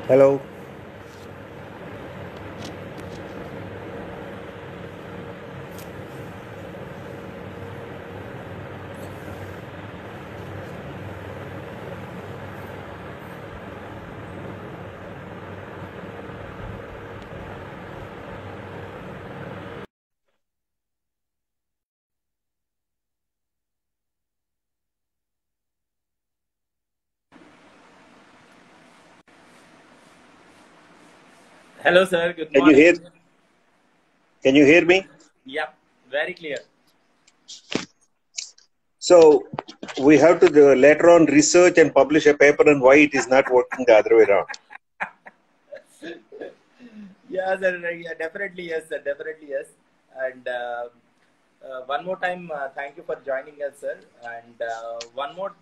Hello. Hello, sir. Good Can you hear? morning. Can you hear me? Yep, very clear. So we have to later on research and publish a paper on why it is not working the other way around. Yeah, sir. Yeah, definitely yes, sir. Definitely yes. And one more time, thank you for joining us, sir. And one more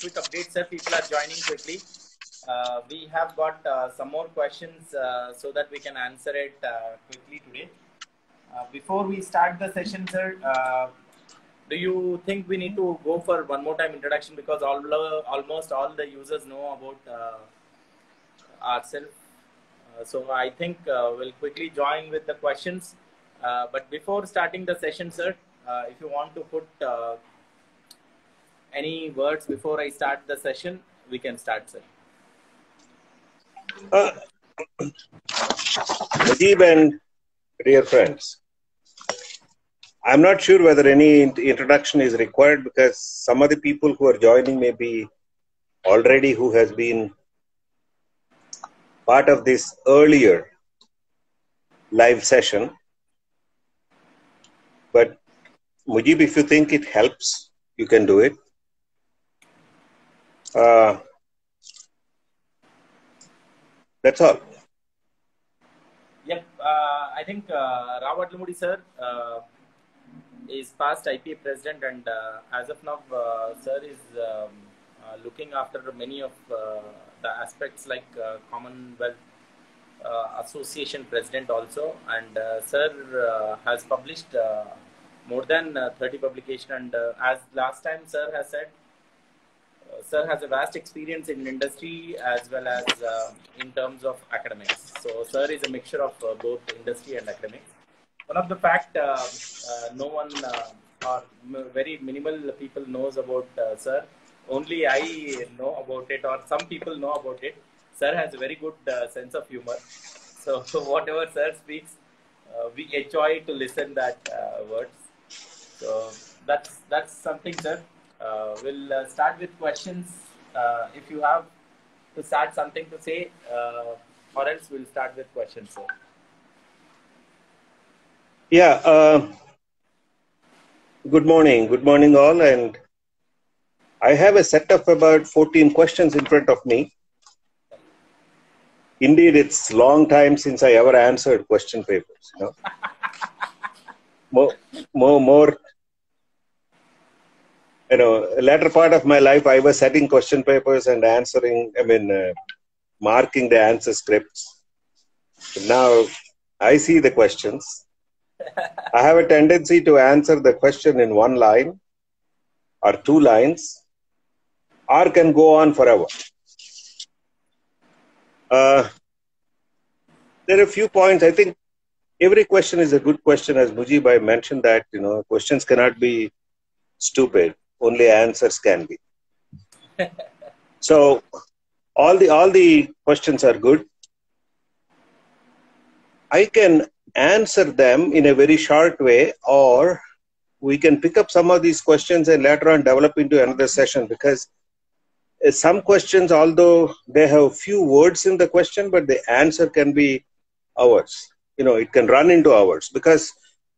quick update, sir. People are joining quickly. We have got some more questions so that we can answer it quickly today. Before we start the session, sir, do you think we need to go for one more time introduction because almost all the users know about ourselves? So I think we'll quickly join with the questions. But before starting the session, sir, if you want to put any words before I start the session, we can start, sir. Mujeeb and dear friends, I'm not sure whether any introduction is required because some of the people who are joining may be already who has been part of this earlier live session. But Mujeeb, if you think it helps, you can do it. That's all. Yep. I think Rao Vadlamudi, sir, is past IPA president, and as of now, sir is looking after many of the aspects like Commonwealth Association president also, and sir has published more than 30 publication, and as last time sir has said, sir has a vast experience in industry as well as in terms of academics. So sir is a mixture of both industry and academics. One of the fact no one or very minimal people knows about sir. Only I know about it, or some people know about it. Sir has a very good sense of humor. So whatever sir speaks, we enjoy to listen that words. So that's something, sir. We'll start with questions. If you have to start something to say, or else we'll start with questions, sir. Yeah. Good morning all, and I have a set of about 14 questions in front of me. Indeed, it's long time since I ever answered question papers. You know, more. You know, latter part of my life, I was setting question papers and answering. Marking the answer scripts. Now, I see the questions. I have a tendency to answer the question in one line or two lines, or can go on forever. There are a few points. I think every question is a good question. As Mujeeb, I mentioned that, questions cannot be stupid. Only answers can be. So all the questions are good. I can answer them in a very short way, or we can pick up some of these questions and later on develop into another session, because some questions, although they have few words in the question, but the answer can be hours. It can run into hours because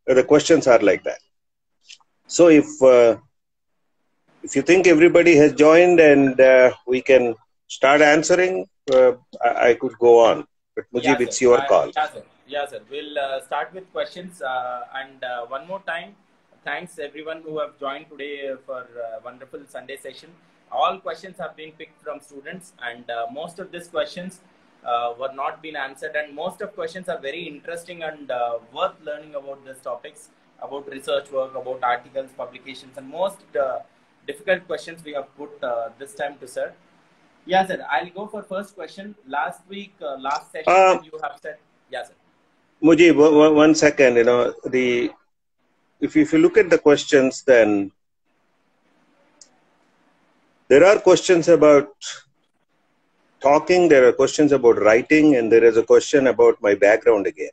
the questions are like that. So if you think everybody has joined and we can start answering, I could go on. But Mujeeb, it's your call. Yeah, sir. We'll start with questions. And one more time, thanks everyone who have joined today for wonderful Sunday session. All questions have been picked from students, and most of these questions were not been answered. And most of questions are very interesting and worth learning about these topics, about research work, about articles, publications, and most difficult questions we have put this time to sir. Yeah, sir. I'll go for first question. Last week, last session, you have said, yeah, sir. Mujib, one second. If you look at the questions, then there are questions about talking, there are questions about writing, and there is a question about my background again.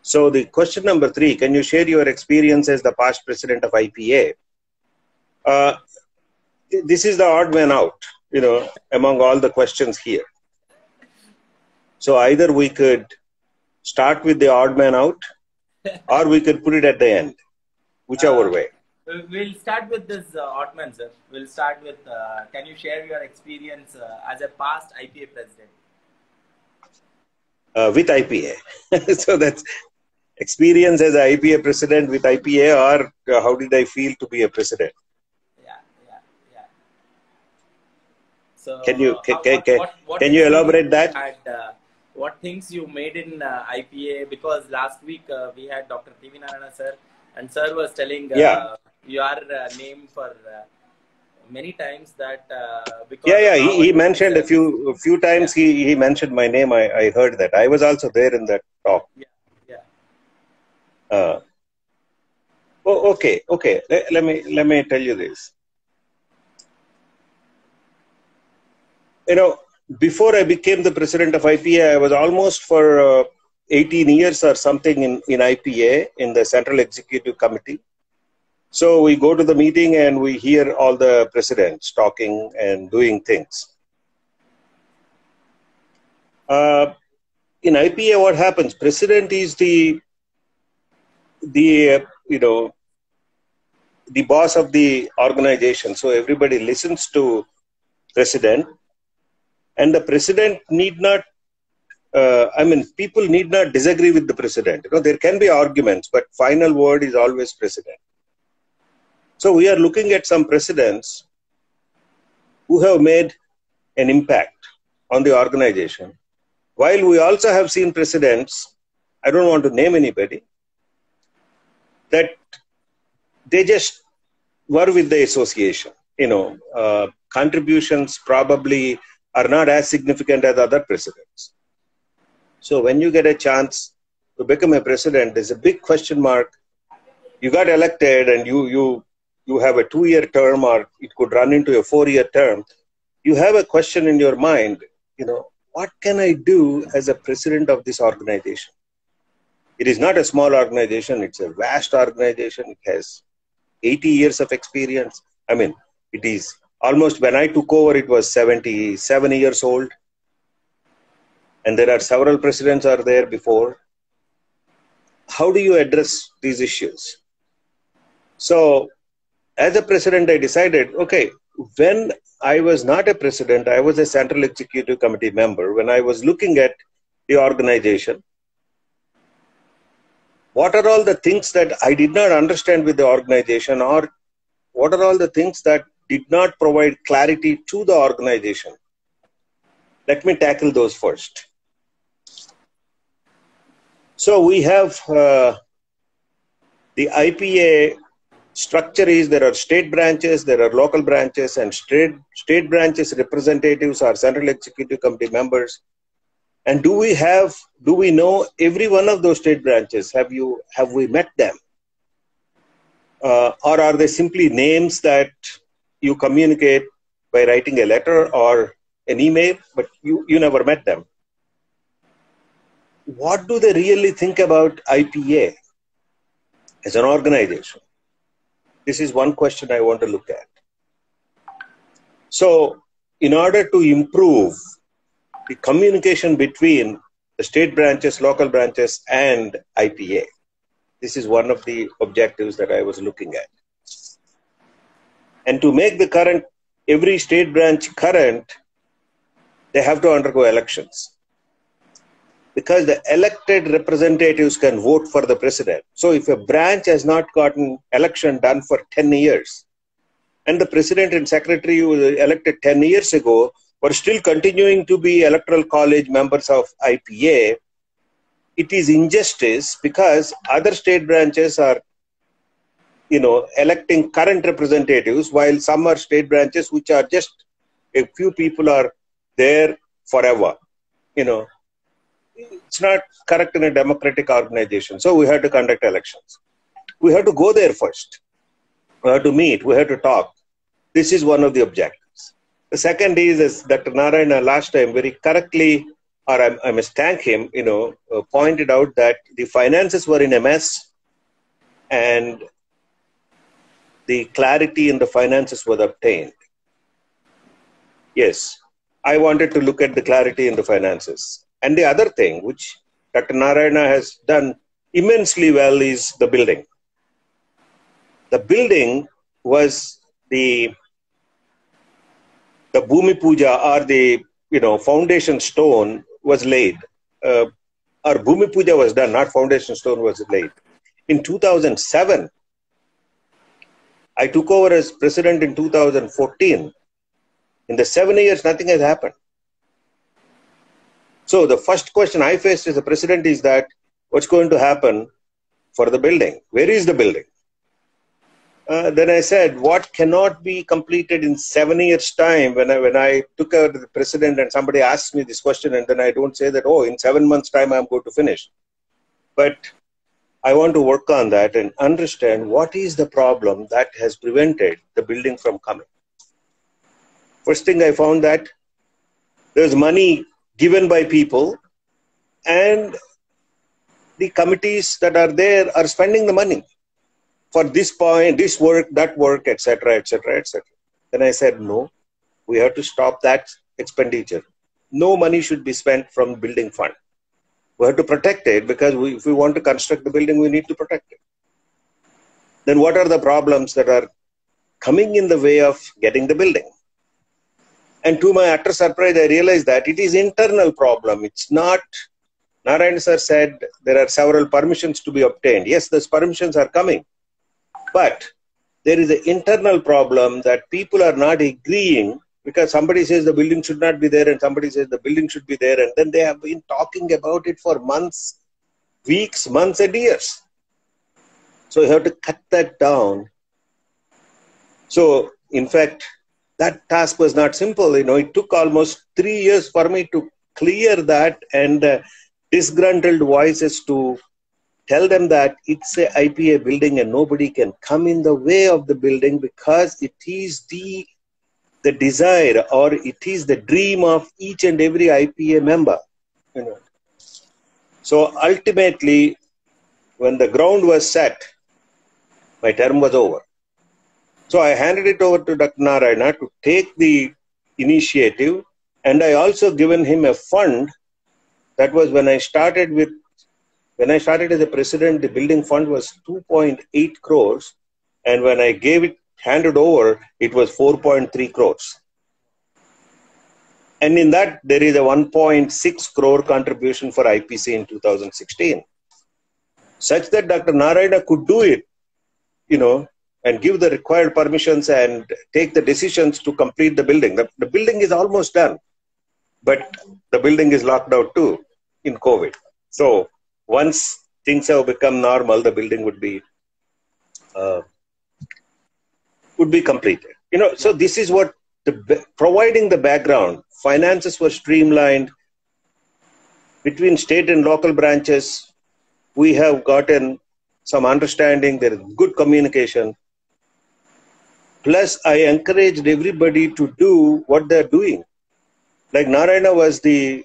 So the question number 3, can you share your experience as the past president of IPA? This is the odd man out, among all the questions here. So either we could start with the odd man out, or we could put it at the end, whichever way. We'll start with this Ottman, sir. We'll start with, can you share your experience as a past IPA president? With IPA. So that's experience as an IPA president with IPA, or how did I feel to be a president? Yeah. So can you elaborate that? What things you made in IPA? Because last week we had Dr. TV Narayana sir, and sir was telling your name for many times that because he mentioned a few times. He mentioned my name. I heard that. I was also there in that talk. Okay. Let me tell you this. Before I became the president of IPA, I was almost for 18 years or something in IPA, in the Central Executive Committee. So we go to the meeting and we hear all the presidents talking and doing things. In IPA, what happens? President is the boss of the organization. So everybody listens to president. And the president need not, people need not disagree with the president. There can be arguments, but final word is always president. So we are looking at some presidents who have made an impact on the organization. While we also have seen presidents, I don't want to name anybody, that they just were with the association. Contributions probably are not as significant as other presidents. So when you get a chance to become a president, there's a big question mark. You got elected and you have a 2-year term, or it could run into a 4-year term. You have a question in your mind, what can I do as a president of this organization? It is not a small organization. It's a vast organization. It has 80 years of experience. It is almost, when I took over, it was 77 years old. And there are several presidents are there before. How do you address these issues? So as a president, I decided, okay, when I was not a president, I was a Central Executive Committee member. When I was looking at the organization, what are all the things that I did not understand with the organization, or what are all the things that did not provide clarity to the organization? Let me tackle those first. So we have the IPA structure is, there are state branches, there are local branches, and state branches representatives are Central Executive Committee members. And do we know every one of those state branches? Have we met them? Or are they simply names that you communicate by writing a letter or an email, but you never met them? What do they really think about IPA as an organization? This is one question I want to look at. So in order to improve the communication between the state branches, local branches, and IPA, this is one of the objectives that I was looking at. And to make every state branch current, they have to undergo elections. Because the elected representatives can vote for the president. So if a branch has not gotten election done for 10 years, and the president and secretary who were elected 10 years ago were still continuing to be electoral college members of IPA, it is injustice, because other state branches are, electing current representatives, while some are state branches which are just a few people are there forever. It's not correct in a democratic organization. So we had to conduct elections. We had to go there first. We had to meet. We had to talk. This is one of the objectives. The second is, as Dr. Narayana last time very correctly, or I must thank him, pointed out that the finances were in a mess and the clarity in the finances was obtained. Yes, I wanted to look at the clarity in the finances. And the other thing, which Dr. Narayana has done immensely well, is the building. The building was the Bhumi Puja, or the foundation stone was laid. Or Bhumi Puja was done, not foundation stone was laid. In 2007, I took over as president in 2014. In the 7 years, nothing has happened. So the first question I faced as a president is that, what's going to happen for the building? Where is the building? Then I said, what cannot be completed in 7 years' time? When I took over the president and somebody asks me this question, and then I don't say that, in 7 months' time I'm going to finish. But I want to work on that and understand what is the problem that has prevented the building from coming. First thing I found that there's money given by people, and the committees that are there are spending the money for this point, this work, that work, etc., etc., etc. Then I said, no, we have to stop that expenditure. No money should be spent from building fund. We have to protect it, because if we want to construct the building, we need to protect it. Then what are the problems that are coming in the way of getting the building? And to my utter surprise, I realized that it is internal problem. It's not, Narayana sir said there are several permissions to be obtained. Yes, those permissions are coming. But there is an internal problem that people are not agreeing, because somebody says the building should not be there and somebody says the building should be there. And then they have been talking about it for months, weeks, months and years. So you have to cut that down. So in fact, that task was not simple. It took almost 3 years for me to clear that, and disgruntled voices to tell them that it's a IPA building and nobody can come in the way of the building, because it is the desire, or it is the dream of each and every IPA member. So ultimately, when the ground was set, my term was over. So I handed it over to Dr. Narayana to take the initiative, and I also given him a fund. That was when I started as a president, the building fund was 2.8 crores. And when I handed over, it was 4.3 crores. And in that, there is a 1.6 crore contribution for IPC in 2016. Such that Dr. Narayana could do it, and give the required permissions and take the decisions to complete the building. The building is almost done, but the building is locked out too in COVID. So once things have become normal, the building would be completed. So this is what providing the background. Finances were streamlined between state and local branches. We have gotten some understanding. There is good communication. Plus, I encouraged everybody to do what they're doing. Like Narayana was the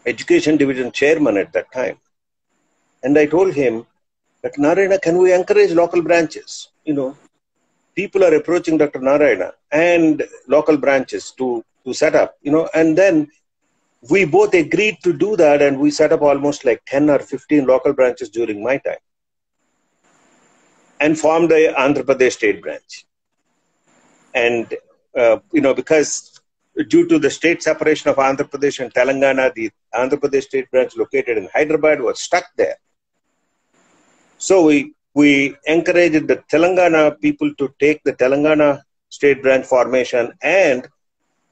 education division chairman at that time. And I told him that, Narayana, can we encourage local branches? People are approaching Dr. Narayana and local branches to set up, and then we both agreed to do that, and we set up almost like 10 or 15 local branches during my time and formed the Andhra Pradesh state branch. And, because due to the state separation of Andhra Pradesh and Telangana, the Andhra Pradesh state branch located in Hyderabad was stuck there. So we encouraged the Telangana people to take the Telangana state branch formation and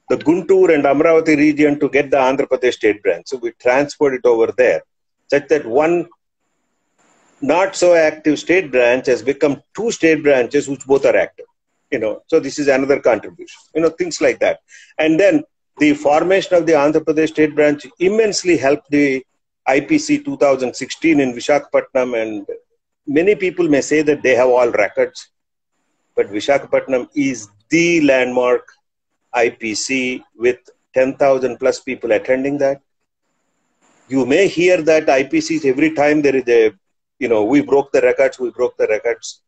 the Guntur and Amravati region to get the Andhra Pradesh state branch. So we transferred it over there, such that one not so active state branch has become 2 state branches which both are active. So this is another contribution, things like that. And then the formation of the Andhra Pradesh state branch immensely helped the IPC 2016 in Visakhapatnam, and many people may say that they have all records, but Visakhapatnam is the landmark IPC with 10,000 plus people attending that. You may hear that IPCs every time there is a, we broke the records.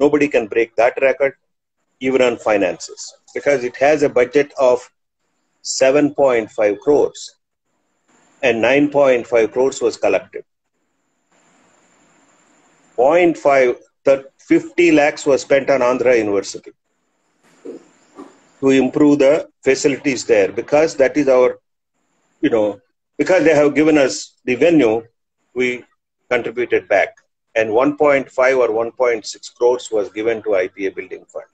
Nobody can break that record, even on finances, because it has a budget of 7.5 crores and 9.5 crores was collected. 50 lakhs was spent on Andhra University to improve the facilities there, because that is our, because they have given us the venue, we contributed back. And 1.5 or 1.6 crores was given to IPA Building Fund.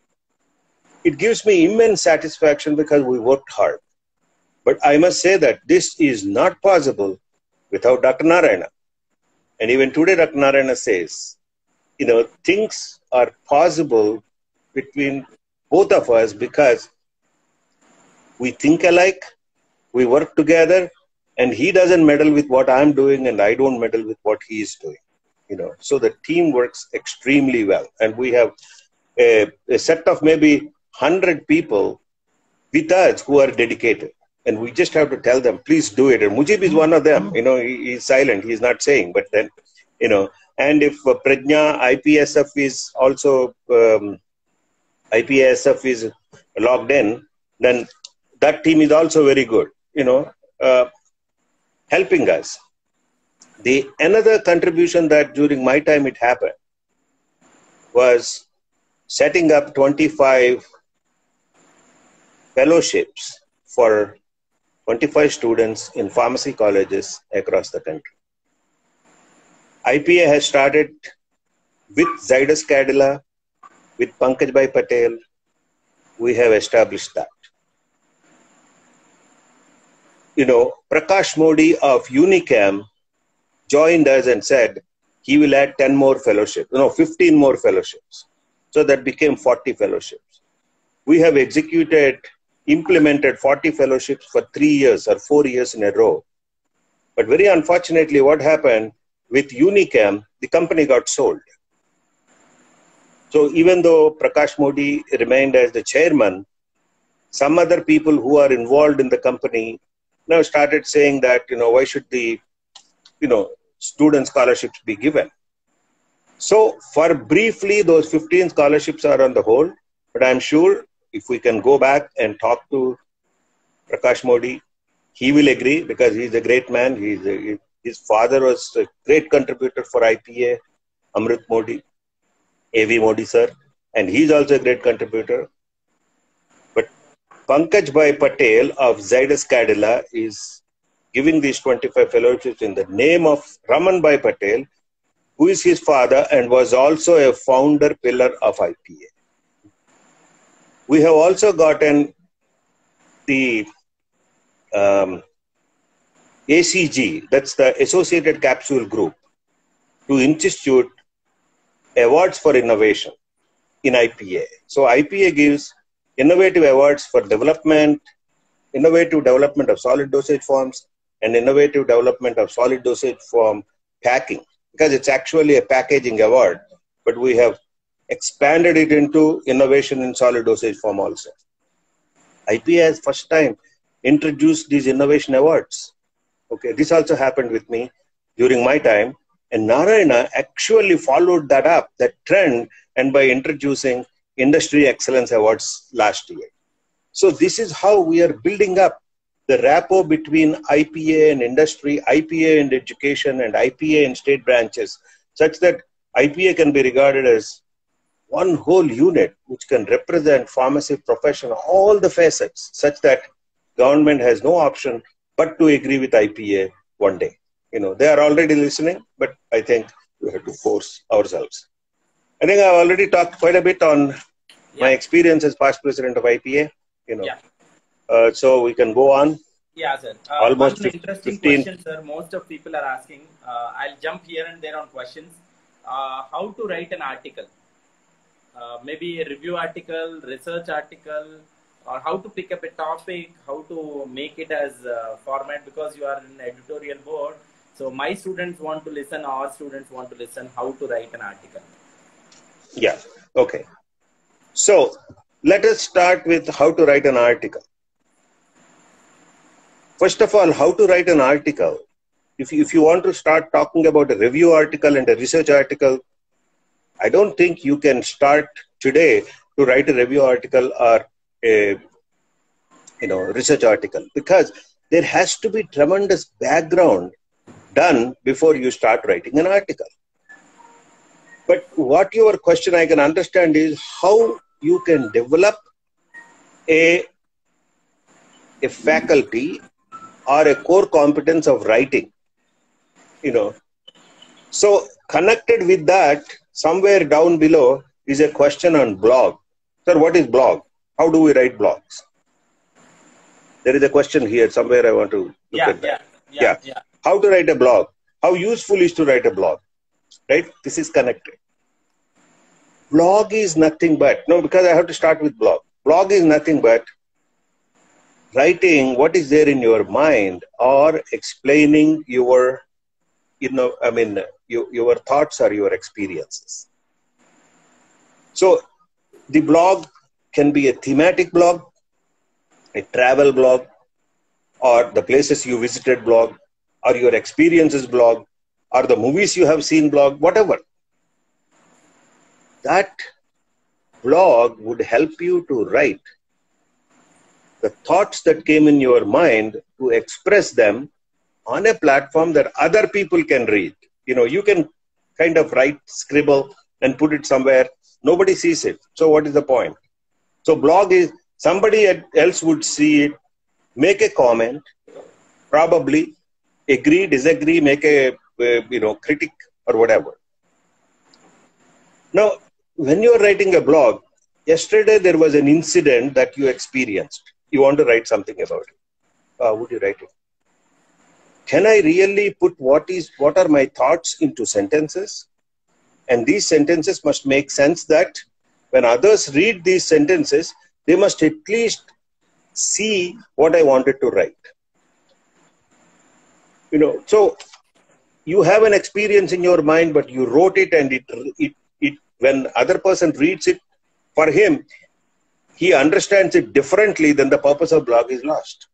It gives me immense satisfaction because we worked hard. But I must say that this is not possible without Dr. Narayana. And even today, Dr. Narayana says, things are possible between both of us because we think alike, we work together, and he doesn't meddle with what I'm doing and I don't meddle with what he is doing. So the team works extremely well. And we have a set of maybe 100 people with us who are dedicated. And we just have to tell them, please do it. And Mujeeb is one of them. He's silent. He's not saying. But then, and if Prajna, IPSF is also, IPSF is logged in, then that team is also very good, helping us. Another contribution that during my time it happened was setting up 25 fellowships for 25 students in pharmacy colleges across the country. IPA has started with Zydus Cadila, with Pankaj Bhai Patel. We have established that. Prakash Modi of Unicam joined us and said he will add 10 more fellowships, 15 more fellowships. So that became 40 fellowships. We have implemented 40 fellowships for 3 years or 4 years in a row. But very unfortunately, what happened with Unicam, the company got sold. So even though Prakash Modi remained as the chairman, some other people who are involved in the company now started saying that, why should the, student scholarships be given? So for briefly, those 15 scholarships are on the hold, but I'm sure if we can go back and talk to Prakash Modi, he will agree because he's a great man. His father was a great contributor for IPA, Amrit Modi, AV Modi sir, and he's also a great contributor. But Pankaj Bhai Patel of Zydus Cadila is giving these 25 fellowships in the name of Raman Bhai Patel, who is his father and was also a founder pillar of IPA. We have also gotten the ACG, that's the Associated Capsule Group, to institute awards for innovation in IPA. So IPA gives innovative awards for innovative development of solid dosage forms and innovative development of solid dosage form packing, because it's actually a packaging award, but we have expanded it into innovation in solid dosage form also. IPA has first time introduced these innovation awards. Okay, this also happened with me during my time, and Narayana actually followed that up, that trend, and by introducing Industry Excellence Awards last year. So this is how we are building up the rapport between IPA and industry, IPA and education, and IPA and state branches, such that IPA can be regarded as one whole unit which can represent pharmacy profession, all the facets, such that government has no option but to agree with IPA one day. They are already listening, but I think we have to force ourselves. I think I've already talked quite a bit on my experience as past president of IPA. So we can go on. Yeah, sir. Almost one interesting 15. question, sir. Most of people are asking. I'll jump here and there on questions. How to write an article? maybe a review article, research article, or how to pick up a topic, how to make it as a format, because you are in editorial board. So my students want to listen, our students want to listen, how to write an article. Yeah. Okay. So let us start with how to write an article. First of all, how to write an article. If you want to start talking about a review article and a research article, I don't think you can start today to write a review article or a research article, because there has to be tremendous background done before you start writing an article. But what your question I can understand is how you can develop a faculty or a core competence of writing. So connected with that, somewhere down below is a question on blog. Sir, what is blog? How do we write blogs? There is a question here somewhere. I want to look at that. Yeah. How to write a blog? How useful is to write a blog? Right? This is connected. Blog is nothing but, because I have to start with blog. Blog is nothing but writing what is there in your mind or explaining your, your thoughts or your experiences. So the blog can be a thematic blog, a travel blog, or the places you visited blog, or your experiences blog, or the movies you have seen blog, whatever. That blog would help you to write the thoughts that came in your mind, to express them on a platform that other people can read. You can kind of write, scribble, and put it somewhere. Nobody sees it. So what is the point? So blog is somebody else would see it, make a comment, probably agree, disagree, make a critic or whatever. Now, when you're writing a blog, yesterday there was an incident that you experienced. You want to write something about it. Would you write it? Can I really put what are my thoughts into sentences? And these sentences must make sense that when others read these sentences, they must at least see what I wanted to write. So you have an experience in your mind, but you wrote it, and it when other person reads it, for him, he understands it differently, then the purpose of blog is lost.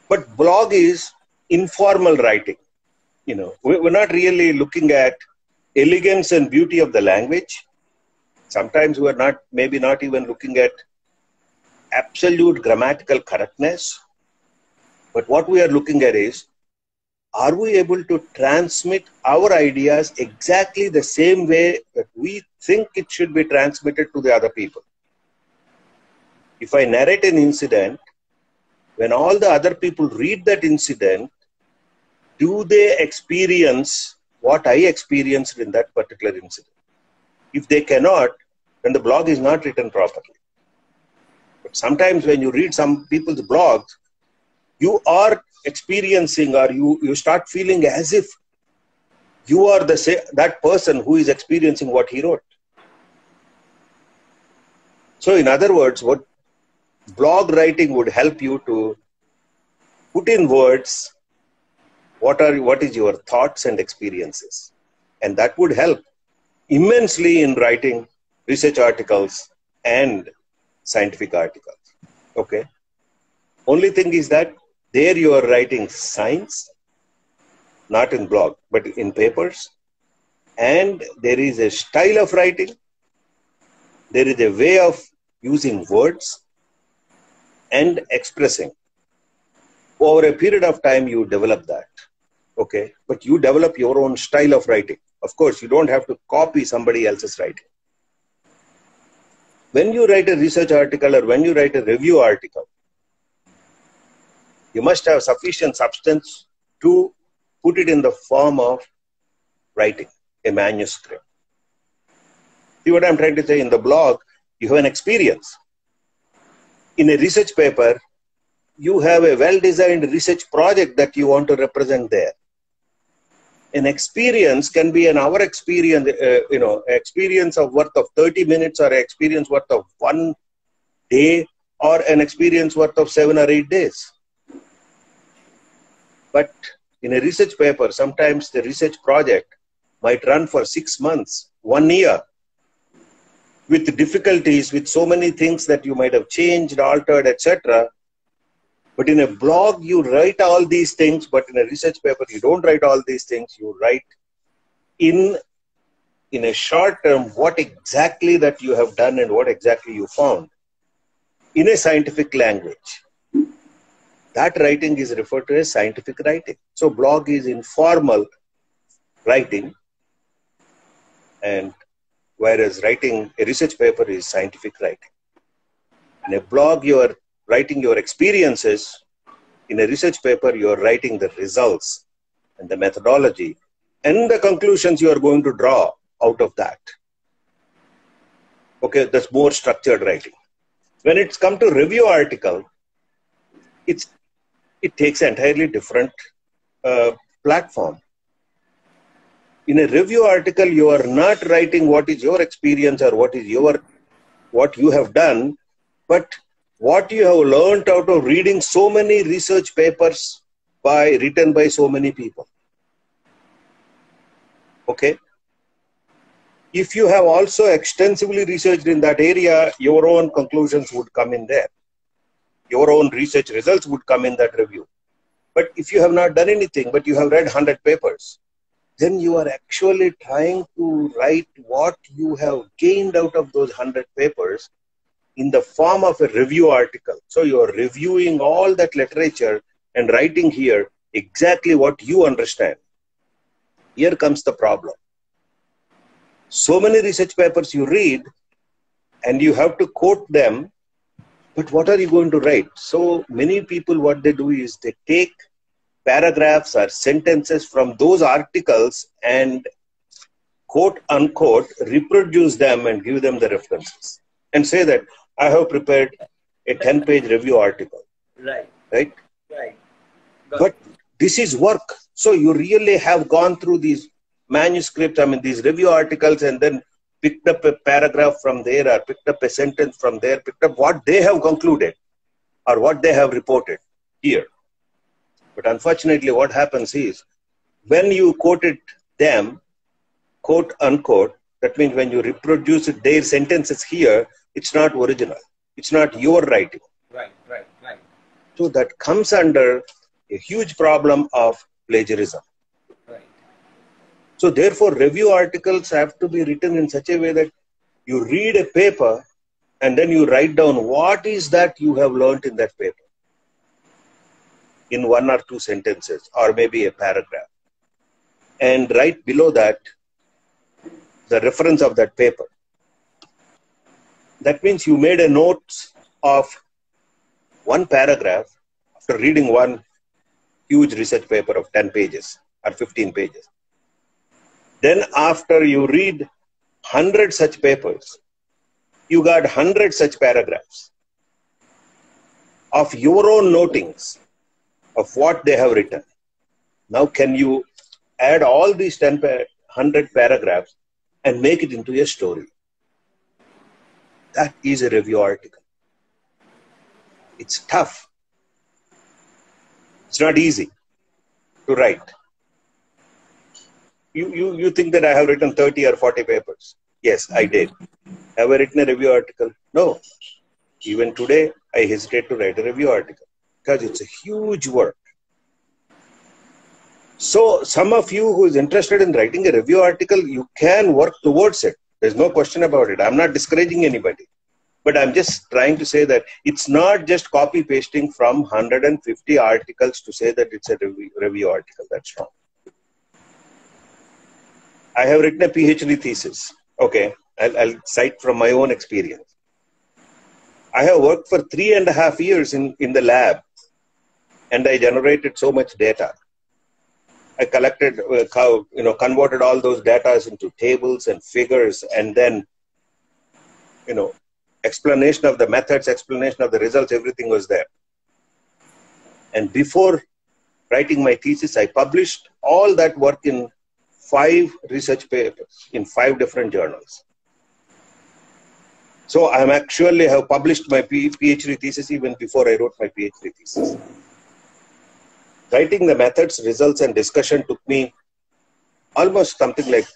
But blog is informal writing. We're not really looking at elegance and beauty of the language. Sometimes we're maybe not even looking at absolute grammatical correctness. But what we are looking at is, are we able to transmit our ideas exactly the same way that we think it should be transmitted to the other people? If I narrate an incident, when all the other people read that incident, do they experience what I experienced in that particular incident? If they cannot, then the blog is not written properly. But sometimes when you read some people's blogs, you are experiencing, or you start feeling as if you are that person who is experiencing what he wrote. So in other words, what blog writing would help you to put in words what is your thoughts and experiences. And that would help immensely in writing research articles and scientific articles. Okay. Only thing is that there you are writing science, not in blog, but in papers. And there is a style of writing. There is a way of using words and expressing. Over a period of time, you develop that. Okay. But you develop your own style of writing. Of course, you don't have to copy somebody else's writing. When you write a research article or when you write a review article, you must have sufficient substance to put it in the form of writing, a manuscript. See what I'm trying to say? In the blog, you have an experience. In a research paper, you have a well-designed research project that you want to represent there. an experience can be an hour experience, experience of worth of 30 minutes or experience worth of 1 day or an experience worth of 7 or 8 days. But in a research paper, sometimes the research project might run for 6 months, 1 year, with difficulties, with so many things that you might have changed, altered, etc. But in a blog, you write all these things, but in a research paper, you don't write all these things. You write in a short term what exactly that you have done and what exactly you found in a scientific language. That writing is referred to as scientific writing. So blog is informal writing, and whereas writing a research paper is scientific writing. In a blog, you are writing your experiences. In a research paper, you are writing the results and the methodology and the conclusions you are going to draw out of that. Okay, that's more structured writing. When it's come to review article, it takes an entirely different platform. In a review article, you are not writing what is your experience or what you have done, but what you have learned out of reading so many research papers written by so many people. Okay? If you have also extensively researched in that area, your own conclusions would come in there. Your own research results would come in that review. But if you have not done anything, but you have read 100 papers, then you are actually trying to write what you have gained out of those 100 papers in the form of a review article. So you are reviewing all that literature and writing here exactly what you understand. Here comes the problem. So many research papers you read and you have to quote them, but what are you going to write? So many people, what they do is they take paragraphs or sentences from those articles and quote unquote reproduce them and give them the references and say that I have prepared a 10-page review article. Right. Right? Right. But this is work. So you really have gone through these manuscripts, these review articles, and then picked up a paragraph from there or picked up a sentence from there, picked up what they have concluded or what they have reported here. But unfortunately, what happens is when you quoted them, quote unquote, that means when you reproduce their sentences here, it's not original. It's not your writing. Right. So that comes under a huge problem of plagiarism. Right. So therefore, review articles have to be written in such a way that you read a paper and then you write down what is that you have learned in that paper in 1 or 2 sentences or maybe a paragraph. And right below that, the reference of that paper. That means you made a note of 1 paragraph after reading one huge research paper of 10 pages or 15 pages. Then after you read 100 such papers, you got 100 such paragraphs of your own notings of what they have written. Now can you add all these 100 paragraphs and make it into a story? That is a review article. It's tough. It's not easy to write. You think that I have written 30 or 40 papers. Yes, I did. Have I written a review article? No. Even today, I hesitate to write a review article because it's a huge work. So some of you who is interested in writing a review article, you can work towards it. There's no question about it. I'm not discouraging anybody. But I'm just trying to say that it's not just copy pasting from 150 articles to say that it's a review article. That's wrong. I have written a PhD thesis. Okay, I'll cite from my own experience. I have worked for 3.5 years in the lab, and I generated so much data. I collected, converted all those data into tables and figures, and then, explanation of the methods, explanation of the results, everything was there. And before writing my thesis, I published all that work in 5 research papers in 5 different journals. So I actually have published my PhD thesis even before I wrote my PhD thesis. Writing the methods, results, and discussion took me almost something like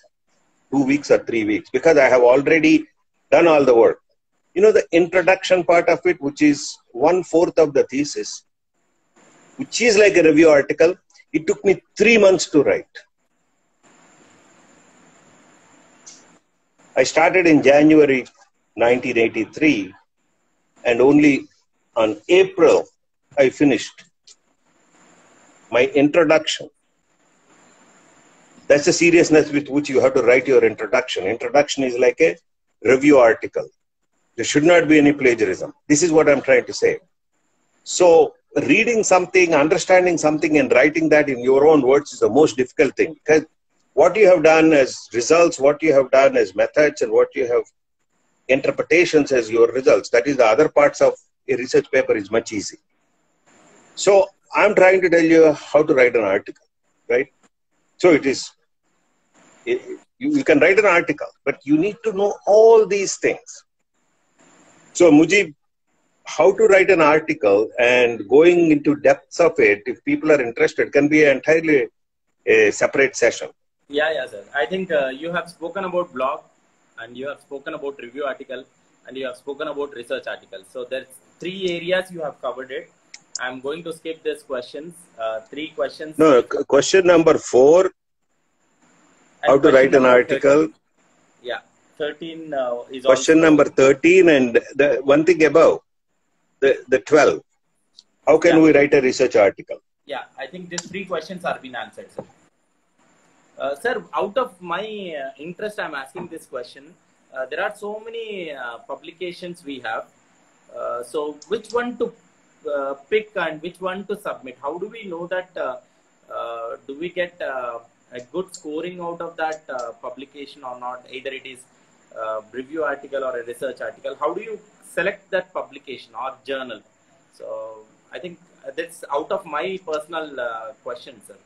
2 weeks or 3 weeks because I have already done all the work. You know, the introduction part of it, which is 1/4 of the thesis, which is like a review article, it took me 3 months to write. I started in January 1983, and only on April I finished my introduction. That's the seriousness with which you have to write your introduction. Introduction is like a review article. There should not be any plagiarism. This is what I'm trying to say. So reading something, understanding something, and writing that in your own words is the most difficult thing, because what you have done as results, what you have done as methods, and what you have interpretations as your results, that is the other parts of a research paper is much easy. So I'm trying to tell you how to write an article, right? So you can write an article, but you need to know all these things. So Mujeeb, how to write an article and going into depths of it, if people are interested, can be entirely a separate session. Yeah, sir. I think you have spoken about blog, and you have spoken about review article, and you have spoken about research article. So there's 3 areas you have covered it. I'm going to skip these questions. 3 questions. No, question number 4. How to write an article. 13. Yeah, 13 is question also... number 13, and the one thing above, the 12. How can we write a research article? Yeah, I think these 3 questions are being answered, sir. Sir, out of my interest, I'm asking this question. There are so many publications we have. So which one to pick and which one to submit? How do we know that? Do we get a good scoring out of that publication or not? Either it is a review article or a research article. How do you select that publication or journal? So I think that's out of my personal question, sir.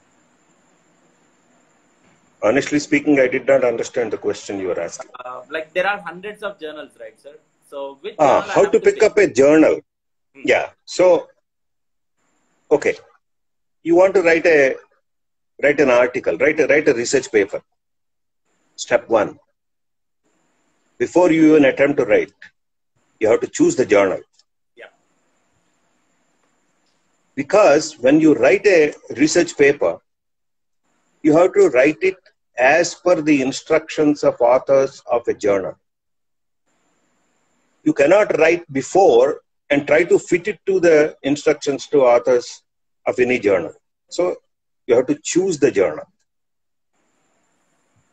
Honestly speaking, I did not understand the question you were asking. Like there are hundreds of journals, right, sir? So which how to pick up a journal? Yeah. So, okay. You want to write an article, write a research paper. Step 1. Before you even attempt to write, you have to choose the journal. Yeah. Because when you write a research paper, you have to write it as per the instructions of authors of a journal. You cannot write before and try to fit it to the instructions to authors of any journal. So you have to choose the journal.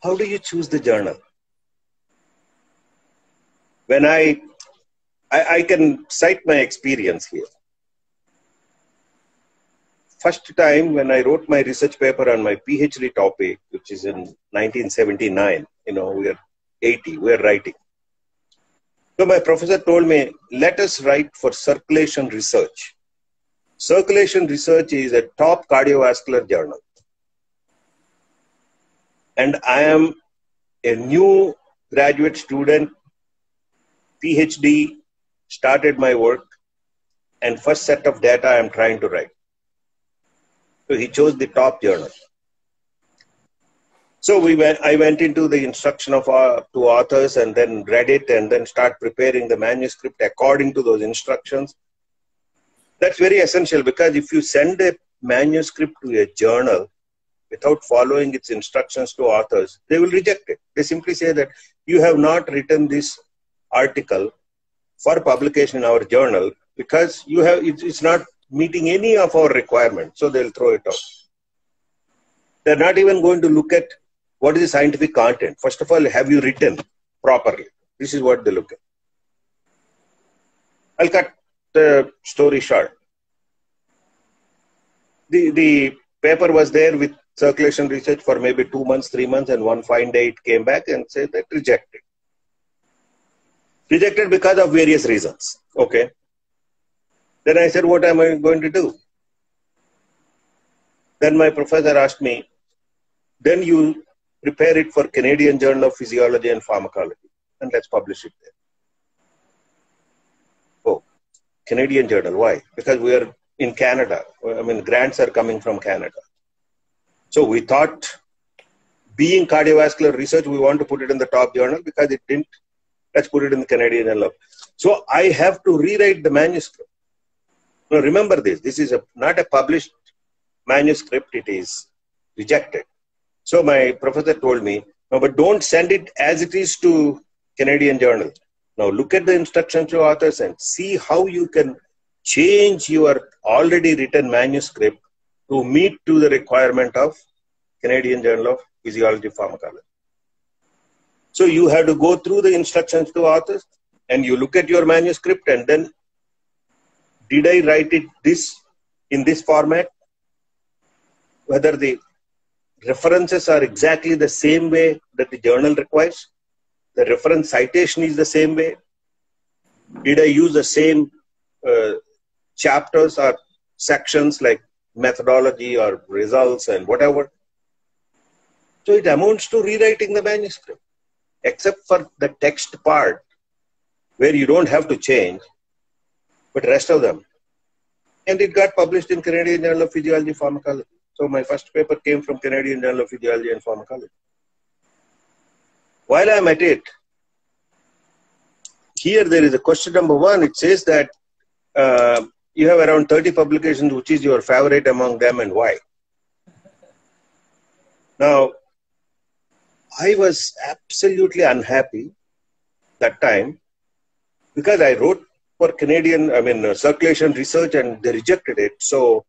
How do you choose the journal? When I can cite my experience here. First time when I wrote my research paper on my PhD topic, which is in 1979, we are 80, we are writing. So my professor told me, let us write for circulation research. Circulation research is a top cardiovascular journal. And I am a new graduate student, PhD, started my work, and first set of data I am trying to write. So he chose the top journal. So I went into the instruction of to authors and then read it and then start preparing the manuscript according to those instructions. That's very essential, because if you send a manuscript to a journal without following its instructions to authors, they will reject it. They simply say that you have not written this article for publication in our journal because it's not meeting any of our requirements. So they'll throw it out. They're not even going to look at what is the scientific content. First of all, have you written properly? This is what they look at. I'll cut the story short. The paper was there with circulation research for maybe 2 months, 3 months, and one fine day it came back and said that rejected. Rejected because of various reasons. Okay. Then I said, what am I going to do? Then my professor asked me, then you prepare it for Canadian Journal of Physiology and Pharmacology, and let's publish it there. Oh, Canadian Journal, why? Because we are in Canada. I mean, grants are coming from Canada. So we thought, being cardiovascular research, we want to put it in the top journal because it didn't. Let's put it in the Canadian Journal. So I have to rewrite the manuscript. Now remember this. This is not a published manuscript. It is rejected. So my professor told me, no, but don't send it as it is to Canadian Journal. Now look at the instructions to authors and see how you can change your already written manuscript to meet to the requirement of Canadian Journal of Physiology Pharmacology. So you have to go through the instructions to authors and you look at your manuscript and then, did I write it in this format? Whether the references are exactly the same way that the journal requires? The reference citation is the same way? Did I use the same chapters or sections like methodology or results and whatever? So it amounts to rewriting the manuscript, except for the text part where you don't have to change, but rest of them. And it got published in Canadian Journal of Physiology Pharmacology. So my first paper came from Canadian Journal of Physiology and Pharmacology. While I'm at it, here there is a question number 1. It says that you have around 30 publications. Which is your favorite among them and why? Now, I was absolutely unhappy that time because I wrote for circulation research and they rejected it. So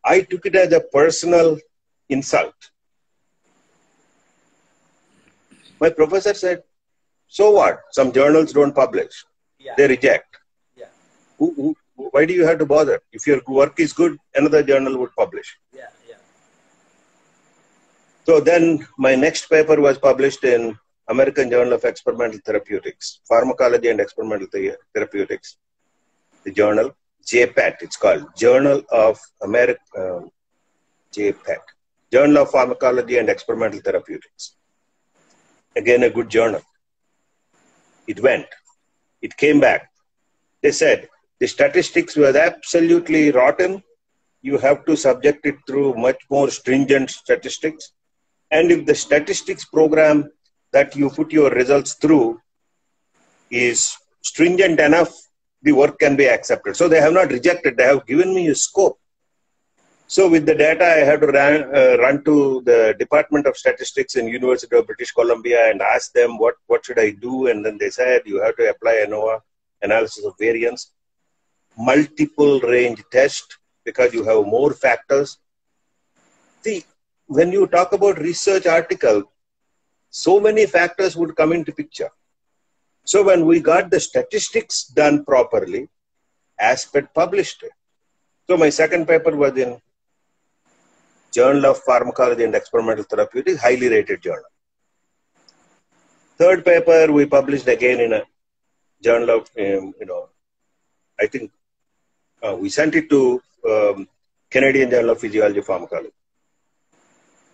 I took it as a personal insult. My professor said, so what? Some journals don't publish. Yeah. They reject. Yeah. Why do you have to bother? If your work is good, another journal would publish. Yeah. Yeah. So then my next paper was published in American Journal of Experimental Therapeutics, Pharmacology and Experimental Therapeutics. The journal, JPET, it's called, Journal of JPET, Journal of Pharmacology and Experimental Therapeutics. Again, a good journal. It went. It came back. They said, the statistics was absolutely rotten. You have to subject it through much more stringent statistics. And if the statistics program that you put your results through is stringent enough, the work can be accepted. So they have not rejected. They have given me a scope. So with the data, I had to run to the Department of Statistics in University of British Columbia and ask them what should I do. And then they said, you have to apply ANOVA, analysis of variance, multiple range test, because you have more factors. See, when you talk about research article, so many factors would come into picture. So when we got the statistics done properly, Aspect published it. So my second paper was in Journal of Pharmacology and Experimental Therapeutics, highly rated journal. Third paper we published again in a journal of, I think we sent it to Canadian Journal of Physiology Pharmacology.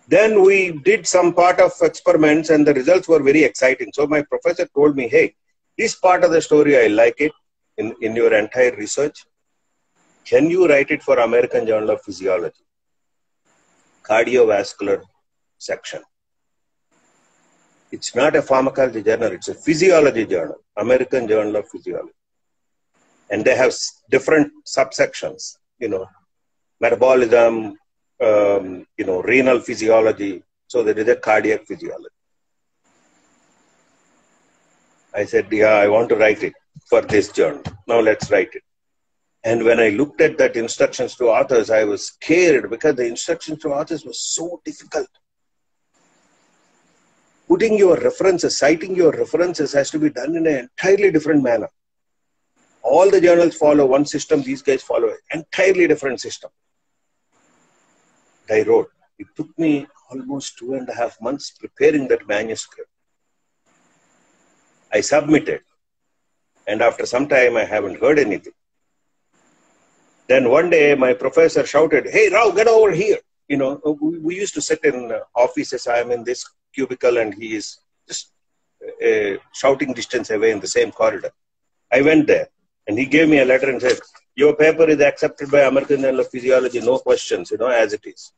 Then we did some part of experiments and the results were very exciting. So my professor told me, hey, this part of the story, I like it in your entire research. Can you write it for American Journal of Physiology? Cardiovascular section. It's not a pharmacology journal, it's a physiology journal, American Journal of Physiology. And they have different subsections, metabolism, renal physiology. So there is a cardiac physiology. I said, yeah, I want to write it for this journal. Now let's write it. And when I looked at that instructions to authors, I was scared because the instructions to authors was so difficult. Putting your references, citing your references has to be done in an entirely different manner. All the journals follow one system, these guys follow an entirely different system. I wrote. It took me almost 2.5 months preparing that manuscript. I submitted. And after some time, I haven't heard anything. Then one day, my professor shouted, hey, Rao, get over here. we used to sit in offices. I am in this cubicle and he is just shouting distance away in the same corridor. I went there and he gave me a letter and said, your paper is accepted by American Journal of Physiology, no questions, as it is.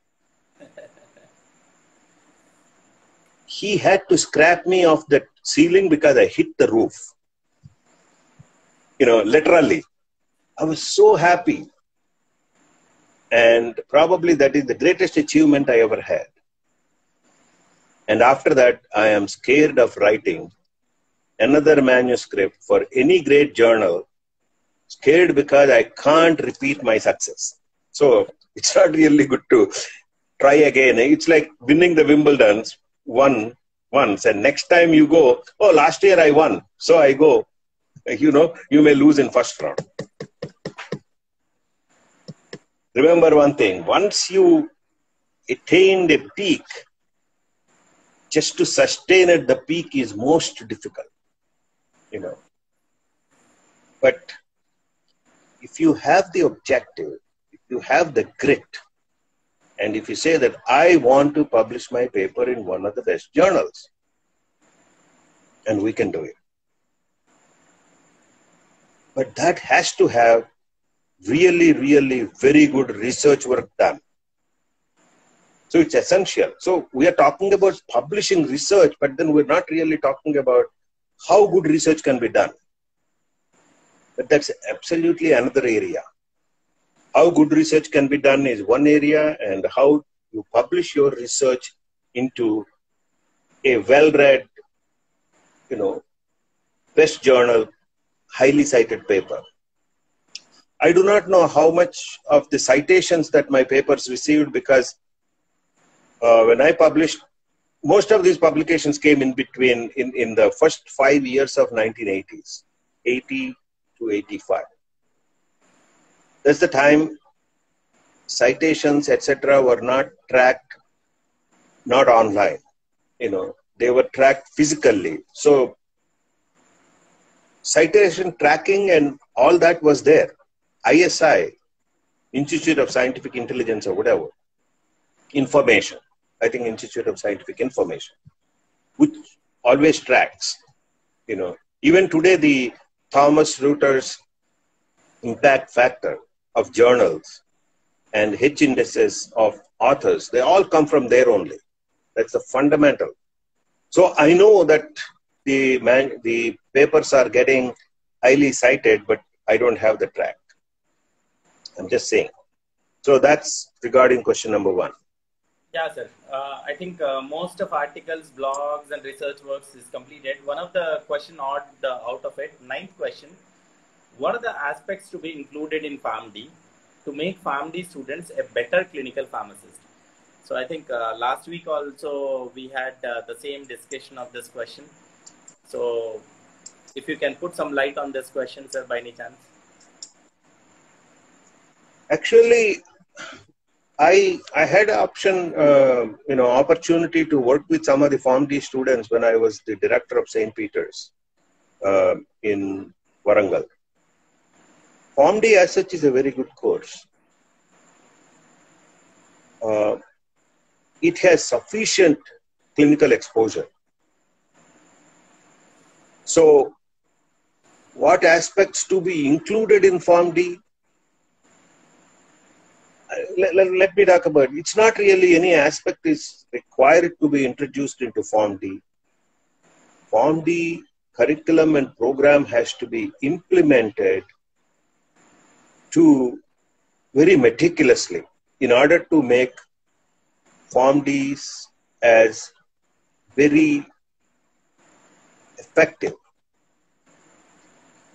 He had to scrap me off the ceiling because I hit the roof. Literally. I was so happy. And probably that is the greatest achievement I ever had. And after that, I am scared of writing another manuscript for any great journal, scared because I can't repeat my success. So it's not really good to try again. It's like winning the Wimbledons once, and next time you go, oh, last year I won, so I go. You may lose in first round. Remember one thing, once you attained a peak, just to sustain at the peak is most difficult, But if you have the objective, if you have the grit, and if you say that I want to publish my paper in one of the best journals, and we can do it. But that has to have really, really very good research work done. So it's essential. So we are talking about publishing research, but then we're not really talking about how good research can be done. But that's absolutely another area. How good research can be done is one area, and how you publish your research into a well-read, best journal, highly cited paper. I do not know how much of the citations that my papers received, because when I published, most of these publications came in between, in the first 5 years of 1980s, 80 to 85. That's the time citations, etc. were not tracked, not online. They were tracked physically. So citation tracking and all that was there. ISI, Institute of Scientific Intelligence or whatever, information. I think Institute of Scientific Information, which always tracks. Even today, the Thomson Reuters impact factor of journals and H indices of authors, they all come from there only. That's the fundamental. So I know that the papers are getting highly cited, but I don't have the track. I'm just saying. So that's regarding question number 1. Yeah, sir. I think most of articles, blogs, and research works is completed. One of the question out of it, 9th question. What are the aspects to be included in PharmD to make PharmD students a better clinical pharmacist? So I think last week also we had the same discussion of this question. So if you can put some light on this question, sir, by any chance. Actually, I had an opportunity to work with some of the PharmD students when I was the director of St. Peter's in Warangal. PharmD as such is a very good course. It has sufficient clinical exposure. So, what aspects to be included in PharmD? Let me talk about it. It's not really any aspect is required to be introduced into PharmD. PharmD curriculum and program has to be implemented very meticulously in order to make PharmDs as very effective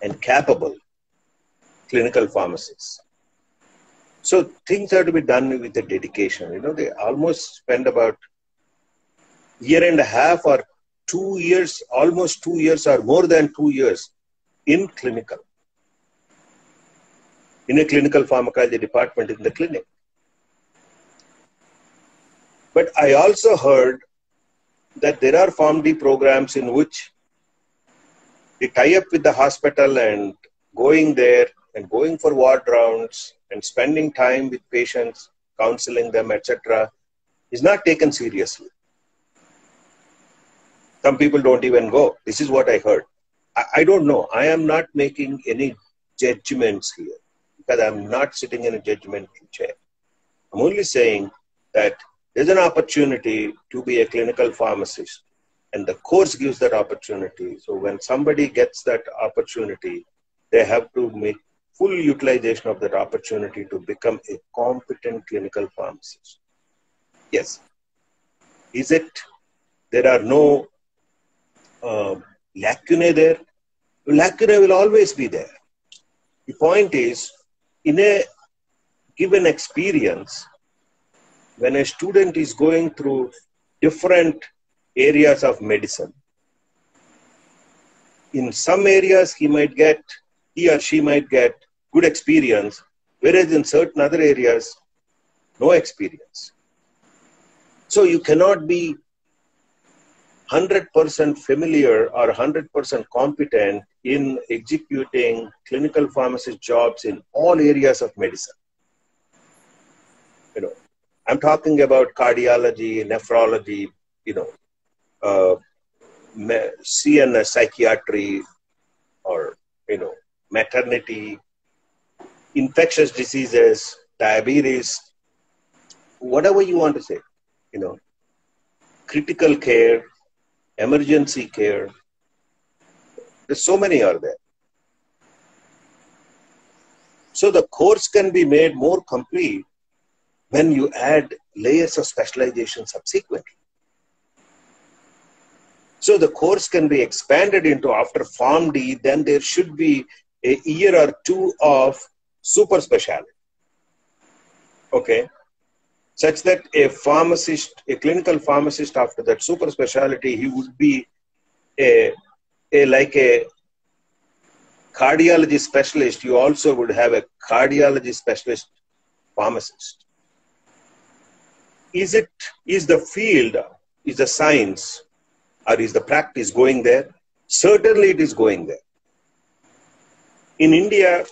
and capable clinical pharmacists. So things have to be done with a dedication. They almost spend about a year and a half or 2 years, almost 2 years or more than 2 years in clinical. In a clinical pharmacology department in the clinic. But I also heard that there are PharmD programs in which they tie up with the hospital and going there and going for ward rounds and spending time with patients, counseling them, etc., is not taken seriously. Some people don't even go. This is what I heard. I don't know. I am not making any judgments here because I'm not sitting in a judgmental chair. I'm only saying that there's an opportunity to be a clinical pharmacist, and the course gives that opportunity. So when somebody gets that opportunity, they have to make full utilization of that opportunity to become a competent clinical pharmacist. Yes. Is it? There are no lacunae there. Lacunae will always be there. The point is, in a given experience, when a student is going through different areas of medicine, in some areas he or she might get good experience, whereas in certain other areas, no experience. So you cannot be 100% familiar or 100% competent in executing clinical pharmacist jobs in all areas of medicine. I'm talking about cardiology, nephrology, CNS psychiatry, or maternity, infectious diseases, diabetes, whatever you want to say, critical care, emergency care. There's so many are there. So the course can be made more complete when you add layers of specialization subsequently. So the course can be expanded into, after PharmD, then there should be a year or two of super specialty. Okay. Such that a pharmacist, a clinical pharmacist, after that super specialty, he would be like a cardiology specialist. You also would have a cardiology specialist pharmacist. Is the field, is the science, or is the practice going there? Certainly it is going there. In India,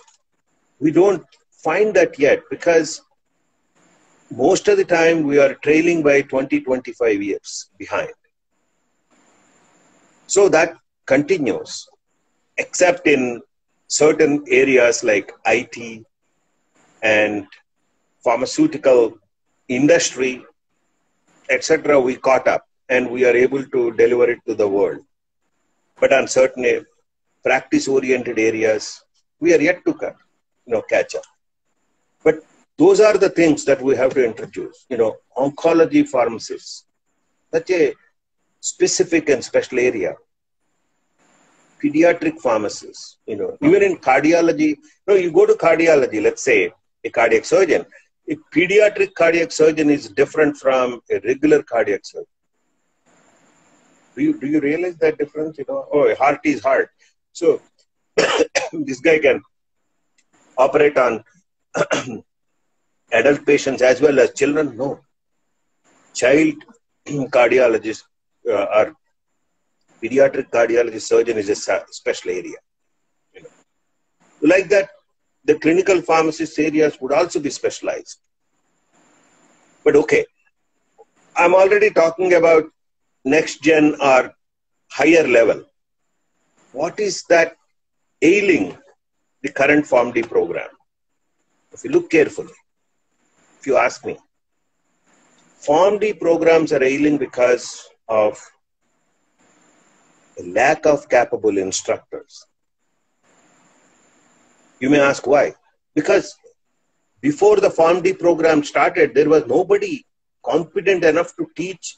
we don't find that yet because most of the time we are trailing by 20-25 years behind. So that continues, except in certain areas like IT and pharmaceutical industry, etc. We caught up and we are able to deliver it to the world. But on certain practice-oriented areas, we are yet to catch up. But those are the things that we have to introduce. Oncology pharmacists, such a specific and special area. Pediatric pharmacists, even in cardiology. You go to cardiology, let's say a cardiac surgeon. A pediatric cardiac surgeon is different from a regular cardiac surgeon. Do you realize that difference? Heart is heart. So this guy can operate on adult patients as well as children. No. Child cardiologist or pediatric cardiologist surgeon is a special area. Like that, the clinical pharmacist areas would also be specialized. But okay, I'm already talking about next gen or higher level. What is that ailing the current PharmD program? If you look carefully, if you ask me, PharmD programs are ailing because of a lack of capable instructors. You may ask why. Because before the PharmD program started, there was nobody competent enough to teach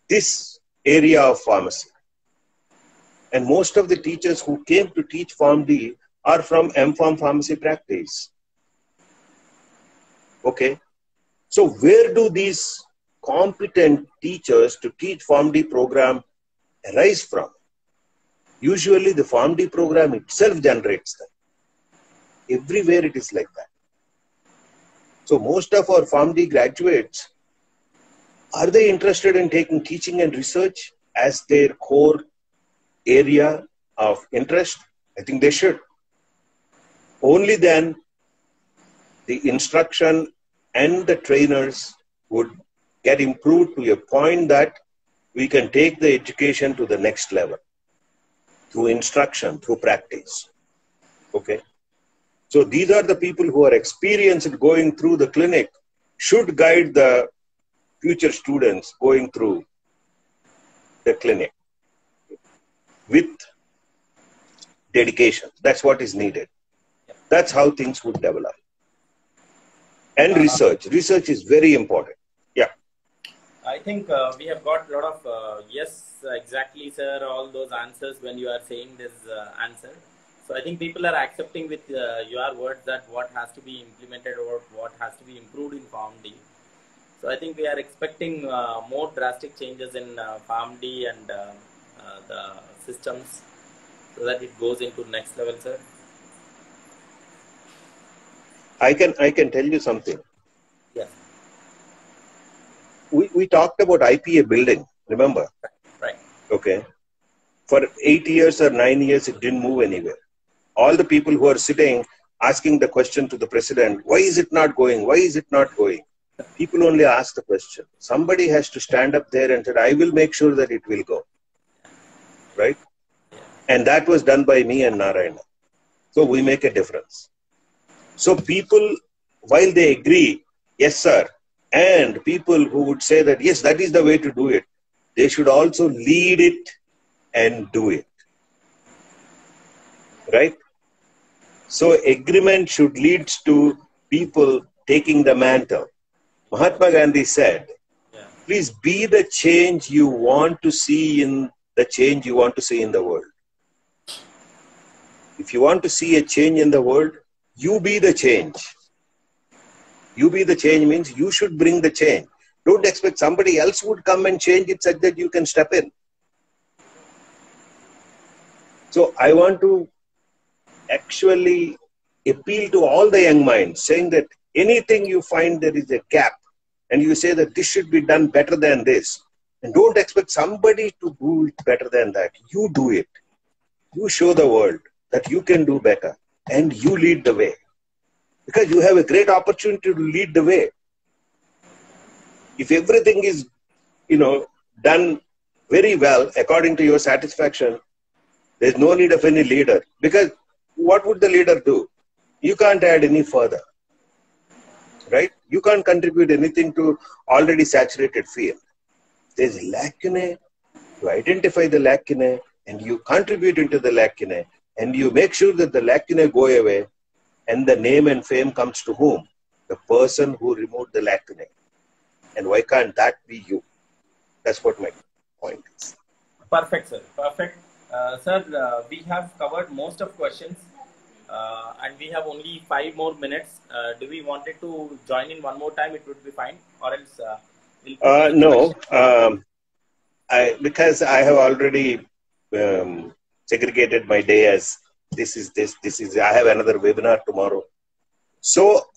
this area of pharmacy. And most of the teachers who came to teach PharmD are from M.Pharm pharmacy practice. Okay. So where do these competent teachers to teach PharmD program arise from? Usually the PharmD program itself generates them. Everywhere it is like that. So most of our PharmD graduates, are they interested in taking teaching and research as their core area of interest? I think they should. Only then the instruction and the trainers would get improved to a point that we can take the education to the next level through instruction, through practice. Okay. So these are the people who are experienced going through the clinic, should guide the future students going through the clinic with dedication. That's what is needed. That's how things would develop. And research. Research is very important. Yeah. I think we have got a lot of yes, exactly, sir, all those answers when you are saying this answer. So I think people are accepting with your words that what has to be implemented or what has to be improved in PharmD. So I think we are expecting more drastic changes in PharmD and the systems so that it goes into next level, sir. I can tell you something. Yes. We talked about IPA building, remember? Right. Okay. For 8 years or 9 years, it didn't move anywhere. All the people who are sitting asking the question to the president, why is it not going? Why is it not going? People only ask the question. Somebody has to stand up there and say, I will make sure that it will go. Right? And that was done by me and Narayana. So we make a difference. So people, while they agree, yes, sir, and people who would say that, yes, that is the way to do it, they should also lead it and do it. Right? So agreement should lead to people taking the mantle. Mahatma Gandhi said, please be the change you want to see in the change you want to see in the world. If you want to see a change in the world, you be the change. You be the change means you should bring the change. Don't expect somebody else would come and change it such that you can step in. So I want to actually appeal to all the young minds, saying that anything you find there is a gap and you say that this should be done better than this, and don't expect somebody to do it better than that. You do it. You show the world that you can do better and you lead the way, because you have a great opportunity to lead the way. If everything is, done very well according to your satisfaction, there's no need of any leader, because what would the leader do? You can't add any further, right? You can't contribute anything to already saturated field. There's lacunae, you identify the lacunae and you contribute into the lacunae and you make sure that the lacunae go away, and the name and fame comes to whom? The person who removed the lacunae. And why can't that be you? That's what my point is. Perfect, sir. Perfect. Sir, we have covered most of questions and we have only 5 more minutes. Do we wanted to join in one more time? It would be fine. Or else no. Because I have already segregated my day as this is, I have another webinar tomorrow. So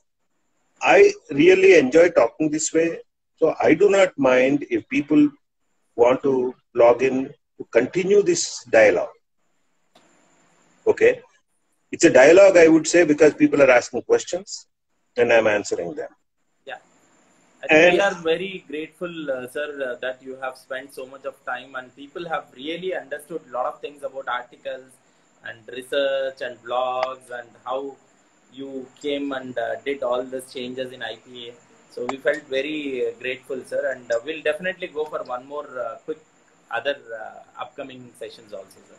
I really enjoy talking this way. So I do not mind if people want to log in to continue this dialogue. Okay. It's a dialogue, I would say, because people are asking questions and I'm answering them. Yeah. I think we are very grateful, sir, that you have spent so much of time and people have really understood a lot of things about articles and research and blogs and how you came and did all these changes in IPA. So we felt very grateful, sir, and we'll definitely go for one more quick other upcoming sessions also, sir.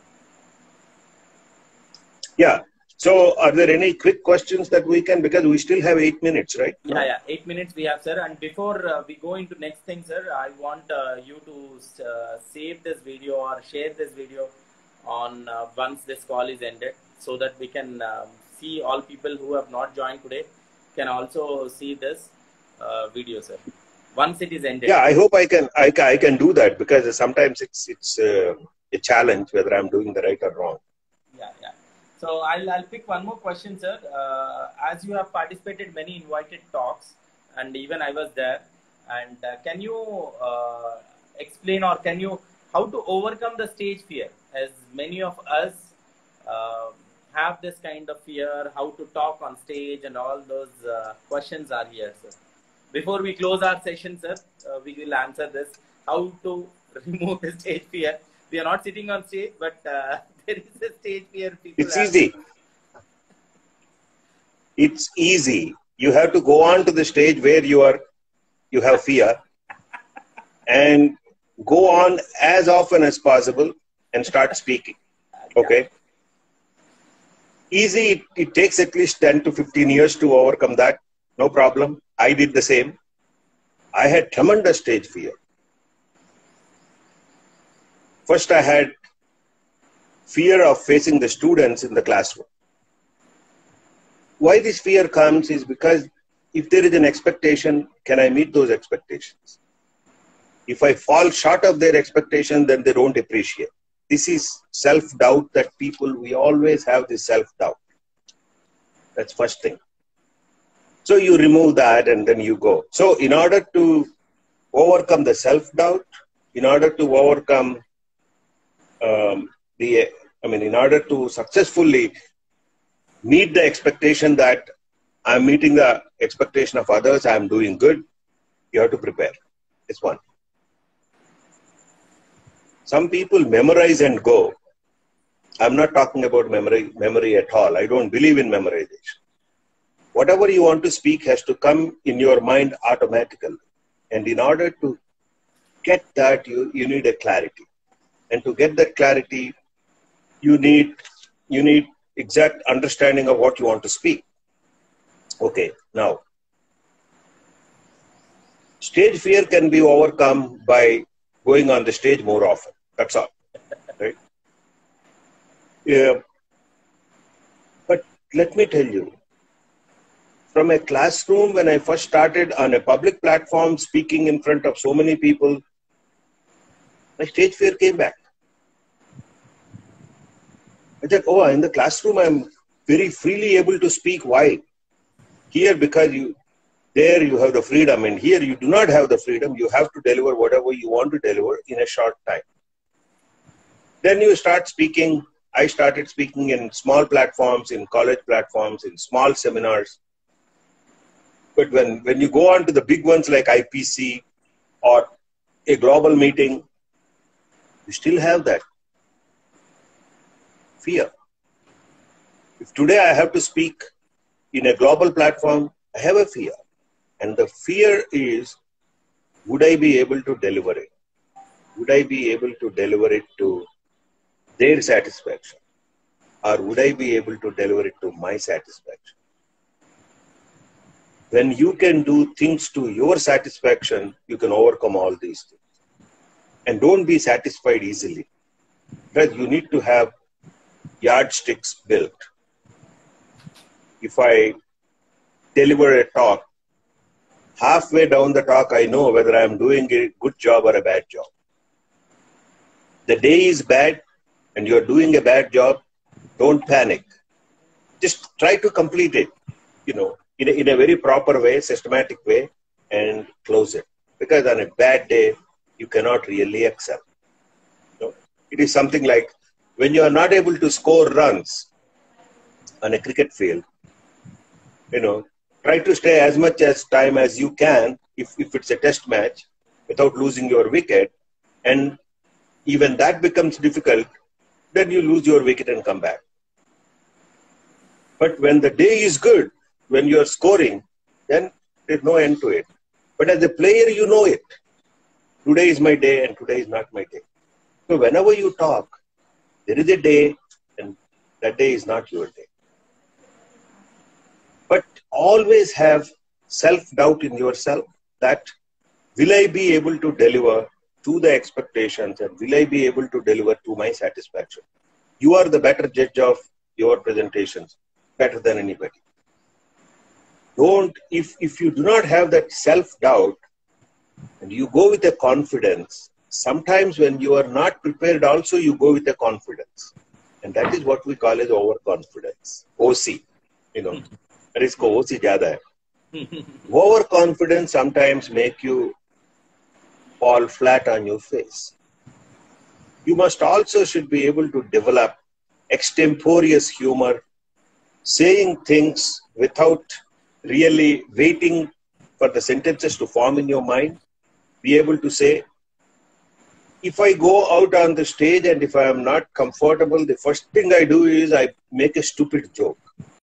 Yeah. So are there any quick questions that we can, because we still have 8 minutes, right? Yeah, 8 minutes we have, sir. And before we go into next thing, sir, I want you to save this video or share this video on once this call is ended, so that we can see all people who have not joined today can also see this video, sir. Once it is ended. Yeah, I hope I can do that, because sometimes it's a challenge whether I'm doing the right or wrong. Yeah. So I'll pick one more question, sir. As you have participated many invited talks, and even I was there, and can you explain, or how to overcome the stage fear? As many of us have this kind of fear, how to talk on stage, and all those questions are here, sir. Before we close our session, sir, we will answer this. How to remove the stage fear. We are not sitting on stage, but there is a stage fear people It's have. easy. It's easy. You have to go on to the stage where you have fear and go on as often as possible and start speaking. Okay? Easy. It takes at least 10 to 15 years to overcome that. No problem. I did the same. I had tremendous stage fear. First, I had fear of facing the students in the classroom. Why this fear comes is because if there is an expectation, can I meet those expectations? If I fall short of their expectation, then they don't appreciate. This is self-doubt that we always have this self-doubt. That's first thing. So you remove that and then you go. So in order to overcome the self-doubt, in order to overcome in order to successfully meet the expectation that I'm meeting the expectation of others, I'm doing good, you have to prepare. It's one. Some people memorize and go. I'm not talking about memory at all. I don't believe in memorization. Whatever you want to speak has to come in your mind automatically. And in order to get that, you need a clarity. And to get that clarity, you need exact understanding of what you want to speak. Okay, now, stage fear can be overcome by going on the stage more often. That's all. Right? Yeah. But let me tell you, from a classroom, when I first started on a public platform speaking in front of so many people, my stage fear came back. I said, oh, in the classroom, I'm very freely able to speak. Why? Here, because there you have the freedom, and here you do not have the freedom. You have to deliver whatever you want to deliver in a short time. Then you start speaking. I started speaking in small platforms, in college platforms, in small seminars. But when you go on to the big ones like IPC or a global meeting, you still have that fear. If today I have to speak in a global platform, I have a fear. And the fear is, would I be able to deliver it? Would I be able to deliver it to their satisfaction? Or would I be able to deliver it to my satisfaction? When you can do things to your satisfaction, you can overcome all these things. And don't be satisfied easily. Because you need to have yardsticks built. If I deliver a talk, halfway down the talk, I know whether I'm doing a good job or a bad job. The day is bad and you're doing a bad job, don't panic. Just try to complete it, in a very proper way, systematic way, and close it. Because on a bad day, you cannot really excel. It is something like when you are not able to score runs on a cricket field, try to stay as much as time as you can if it's a test match without losing your wicket. And even that becomes difficult, then you lose your wicket and come back. But when the day is good, when you're scoring, then there's no end to it. But as a player, you know it. Today is my day and today is not my day. So whenever you talk, there is a day and that day is not your day. But always have self-doubt in yourself that will I be able to deliver to the expectations and will I be able to deliver to my satisfaction? You are the better judge of your presentations, better than anybody. If you do not have that self-doubt and you go with a confidence, sometimes when you are not prepared also you go with a confidence. And that is what we call as overconfidence. OC, risk OC zyada hai. Overconfidence sometimes make you fall flat on your face. You must also should be able to develop extemporaneous humor, saying things without really waiting for the sentences to form in your mind. Be able to say, if I go out on the stage and if I am not comfortable, the first thing I do is I make a stupid joke.